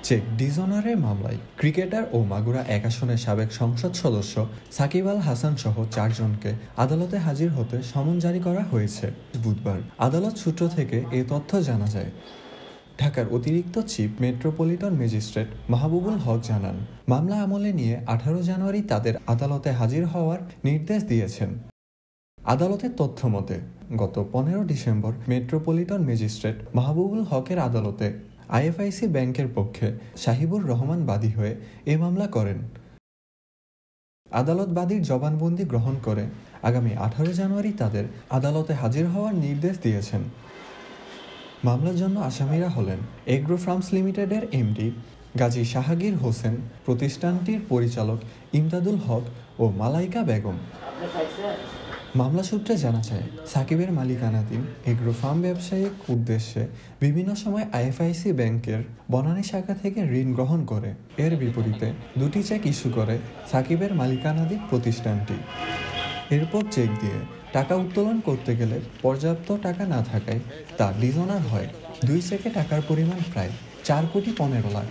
Check ডিজঅনারের মামলায় cricketer ও মাগুরা ১ আসনের সাবেক সংসদ সদস্য সাকিব আল হাসান সহ ৪ জনকে আদালতে হাজির হতে সমন জারি করা হয়েছে বুধবার। আদালত সূত্র থেকে এ তথ্য জানা যায়। ঢাকার অতিরিক্ত চিফ মেট্রোপলিটন ম্যাজিস্ট্রেট মাহবুবুল হক জানান, মামলা আমলে নিয়ে ১৮ জানুয়ারি তাদের আদালতে হাজির হওয়ার নির্দেশ দিয়েছেন। আদালতের তথ্য মতে গত ১৫ ডিসেম্বর মেট্রোপলিটন ম্যাজিস্ট্রেট মাহবুবুল হকের আদালতে আইএফআইসি ব্যাংকের পক্ষে শাহিবুর রহমান বাদী হয়ে এ মামলা করেন। আদালত বাদীর জবানবন্দি গ্রহণ করে আগামী ১৮ জানুয়ারি তাদের আদালতে হাজির হওয়ার নির্দেশ দিয়েছেন। মামলার জন্য আসামিরা হলেন এগ্রো ফার্মস লিমিটেডের এমডি গাজী শাহাগীর হোসেন, প্রতিষ্ঠানটির পরিচালক ইমদাদুল হক ও মালাইকা বেগম। মামলা সূত্রে জানা যায়, সাকিবের মালিকানাধীন এগ্রো ফার্ম ব্যবসায়িক উদ্দেশ্যে বিভিন্ন সময় আইএফআইসি ব্যাংকের বনানী শাখা থেকে ঋণ গ্রহণ করে। এর বিপরীতে ২টি চেক ইস্যু করে সাকিবের মালিকানাধীন প্রতিষ্ঠানটি। এরপর চেক দিয়ে টাকা উত্তোলন করতে গেলে পর্যাপ্ত টাকা না থাকায় তা ডিজঅনার হয়। ২ চেকে টাকার পরিমাণ প্রায় ৪ কোটি ১৫ লাখ।